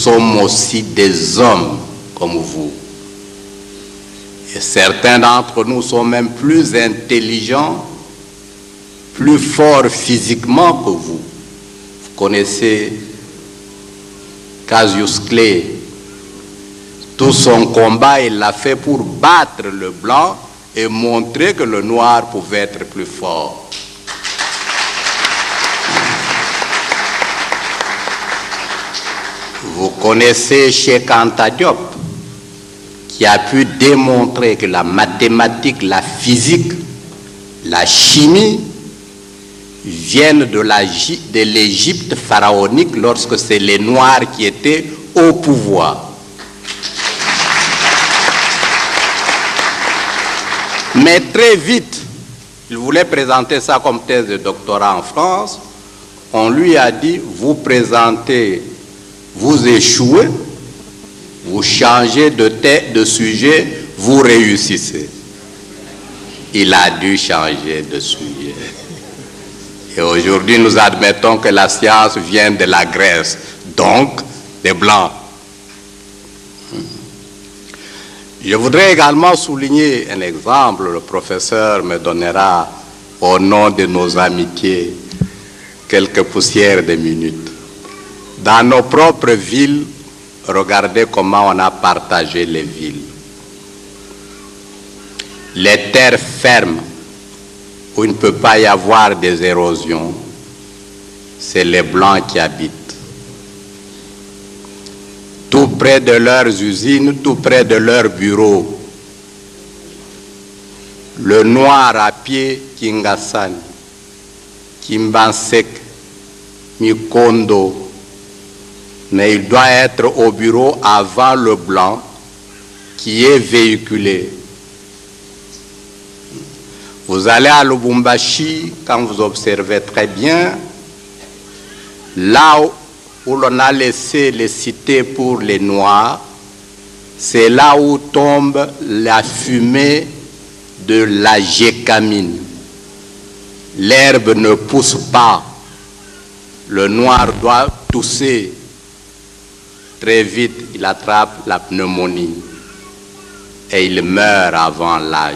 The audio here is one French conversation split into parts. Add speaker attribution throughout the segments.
Speaker 1: sommes aussi des hommes comme vous. Et certains d'entre nous sont même plus intelligents, plus forts physiquement que vous. Vous connaissez Cassius Clay. Tout son combat, il l'a fait pour battre le blanc et montrer que le noir pouvait être plus fort. Vous connaissez Cheikh Anta Diop, qui a pu démontrer que la mathématique, la physique, la chimie viennent de l'Égypte pharaonique lorsque c'est les Noirs qui étaient au pouvoir. Mais très vite, il voulait présenter ça comme thèse de doctorat en France. On lui a dit, vous présentez, vous échouez, vous changez de sujet, vous réussissez. Il a dû changer de sujet. Et aujourd'hui, nous admettons que la science vient de la Grèce, donc des Blancs. Je voudrais également souligner un exemple. Le professeur me donnera, au nom de nos amitiés, quelques poussières de minutes. Dans nos propres villes, regardez comment on a partagé les villes. Les terres fermes, où il ne peut pas y avoir des érosions, c'est les Blancs qui habitent. Tout près de leurs usines, tout près de leurs bureaux. Le noir à pied, Kingasani, Kimbansek, Mikondo, mais il doit être au bureau avant le blanc qui est véhiculé. Vous allez à Lubumbashi, quand vous observez très bien, là où l'on a laissé les cités pour les Noirs, c'est là où tombe la fumée de la gécamine. L'herbe ne pousse pas. Le noir doit tousser. Très vite, il attrape la pneumonie et il meurt avant l'âge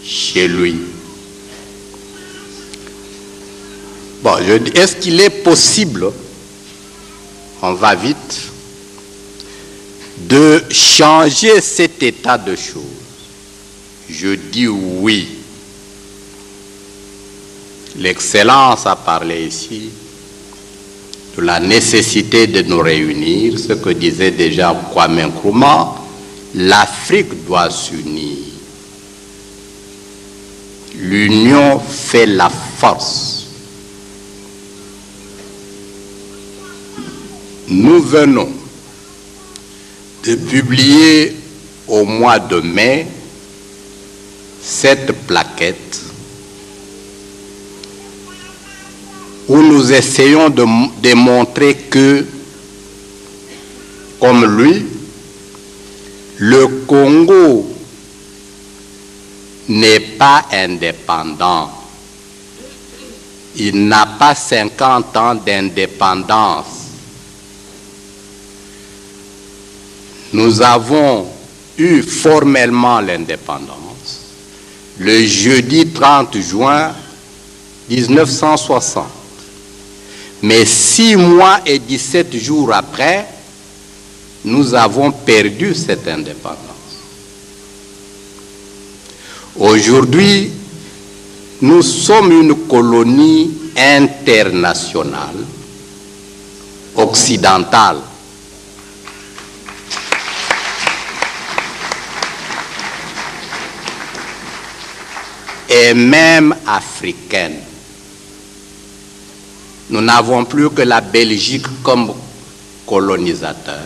Speaker 1: chez lui. Bon, je dis, est-ce qu'il est possible, on va vite, de changer cet état de choses? Je dis oui. L'Excellence a parlé ici de la nécessité de nous réunir, ce que disait déjà Kwame Nkrumah, l'Afrique doit s'unir. L'union fait la force. Nous venons de publier au mois de mai cette plaquette où nous essayons de démontrer que, comme lui, le Congo n'est pas indépendant. Il n'a pas 50 ans d'indépendance. Nous avons eu formellement l'indépendance le jeudi 30 juin 1960. Mais 6 mois et 17 jours après, nous avons perdu cette indépendance. Aujourd'hui, nous sommes une colonie internationale, occidentale. Et même africaine. Nous n'avons plus que la Belgique comme colonisateur.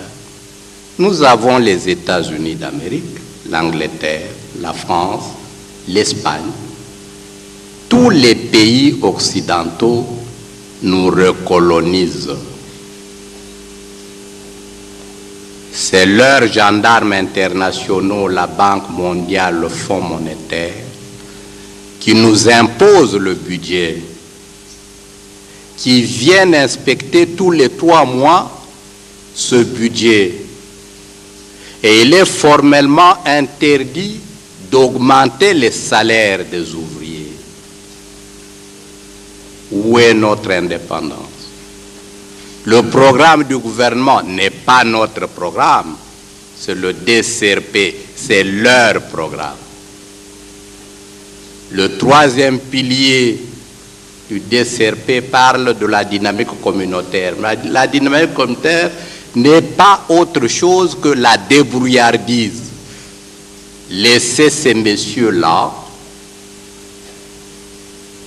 Speaker 1: Nous avons les États-Unis d'Amérique, l'Angleterre, la France, l'Espagne. Tous les pays occidentaux nous recolonisent. C'est leurs gendarmes internationaux, la Banque mondiale, le Fonds monétaire, qui nous imposent le budget, qui viennent inspecter tous les 3 mois ce budget et il est formellement interdit d'augmenter les salaires des ouvriers. Où est notre indépendance? Le programme du gouvernement n'est pas notre programme, c'est le DCRP, c'est leur programme. Le troisième pilier du DCRP parle de la dynamique communautaire. La dynamique communautaire n'est pas autre chose que la débrouillardise. Laissez ces messieurs-là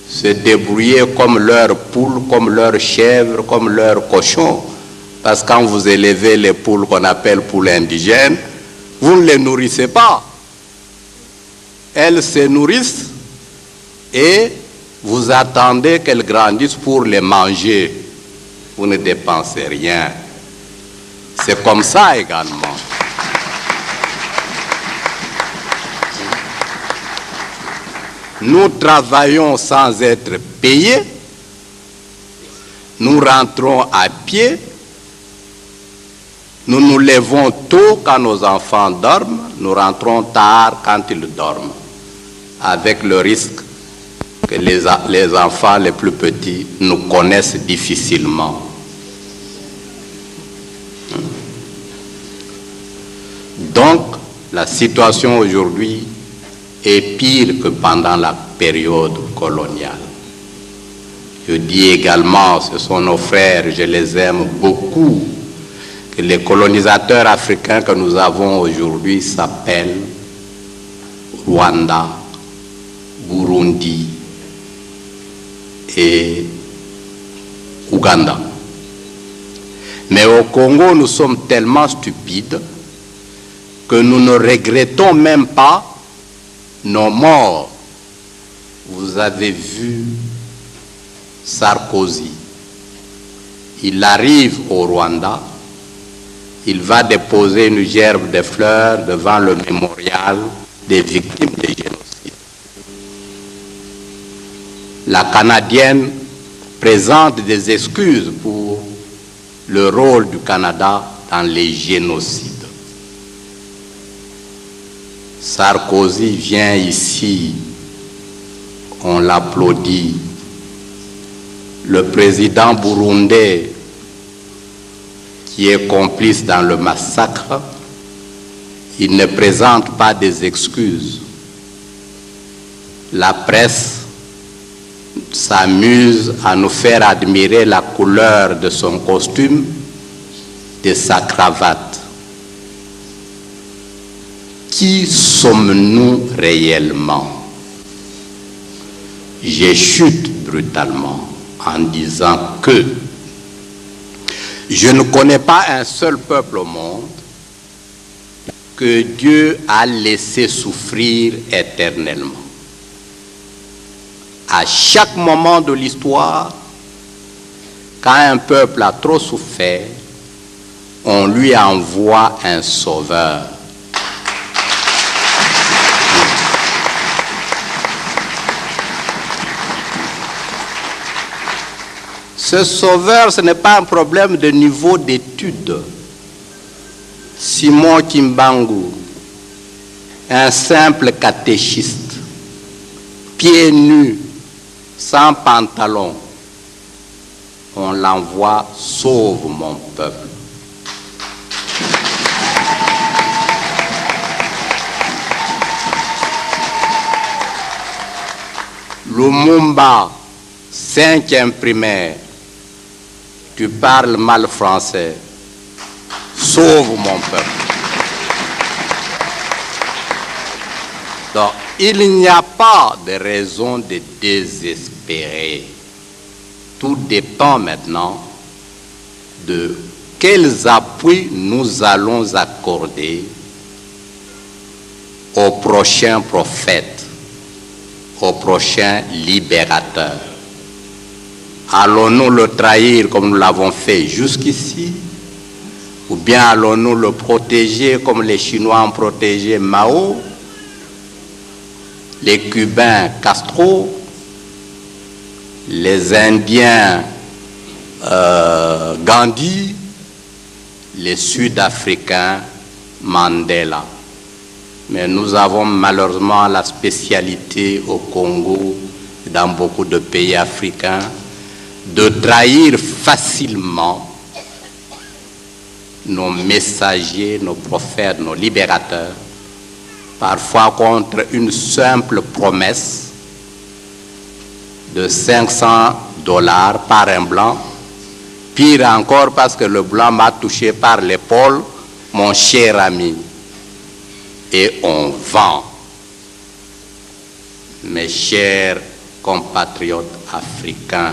Speaker 1: se débrouiller comme leurs poules, comme leurs chèvres, comme leurs cochons. Parce que quand vous élevez les poules qu'on appelle poules indigènes, vous ne les nourrissez pas. Elles se nourrissent et vous attendez qu'elles grandissent pour les manger. Vous ne dépensez rien. C'est comme ça également. Nous travaillons sans être payés. Nous rentrons à pied. Nous nous levons tôt quand nos enfants dorment. Nous rentrons tard quand ils dorment. Avec le risque que les enfants les plus petits nous connaissent difficilement. Donc, la situation aujourd'hui est pire que pendant la période coloniale. Je dis également, ce sont nos frères, je les aime beaucoup, que les colonisateurs africains que nous avons aujourd'hui s'appellent Rwanda, Burundi et Ouganda. Mais au Congo, nous sommes tellement stupides que nous ne regrettons même pas nos morts. Vous avez vu Sarkozy. Il arrive au Rwanda, il va déposer une gerbe de fleurs devant le mémorial des victimes des génocides. La Canadienne présente des excuses pour le rôle du Canada dans les génocides. Sarkozy vient ici, on l'applaudit. Le président burundais, qui est complice dans le massacre, il ne présente pas des excuses. La presse s'amuse à nous faire admirer la couleur de son costume, de sa cravate. Qui sommes-nous réellement? Je chute brutalement en disant que je ne connais pas un seul peuple au monde que Dieu a laissé souffrir éternellement. À chaque moment de l'histoire, quand un peuple a trop souffert, on lui envoie un sauveur. Ce sauveur, ce n'est pas un problème de niveau d'études. Simon Kimbangu, un simple catéchiste, pieds nus, sans pantalon, on l'envoie, sauve mon peuple. Lumumba, 5e primaire, tu parles mal français, sauve mon peuple. Donc, il n'y a pas de raison de désespérer. Tout dépend maintenant de quels appuis nous allons accorder au prochain prophète, au prochain libérateur. Allons-nous le trahir comme nous l'avons fait jusqu'ici, ou bien allons-nous le protéger comme les Chinois ont protégé Mao, les Cubains Castro, les Indiens Gandhi, les Sud-Africains Mandela. Mais nous avons malheureusement la spécialité au Congo, dans beaucoup de pays africains, de trahir facilement nos messagers, nos prophètes, nos libérateurs, parfois contre une simple promesse de $500 par un blanc. Pire encore parce que le blanc m'a touché par l'épaule, mon cher ami. Et on vend, mes chers compatriotes africains,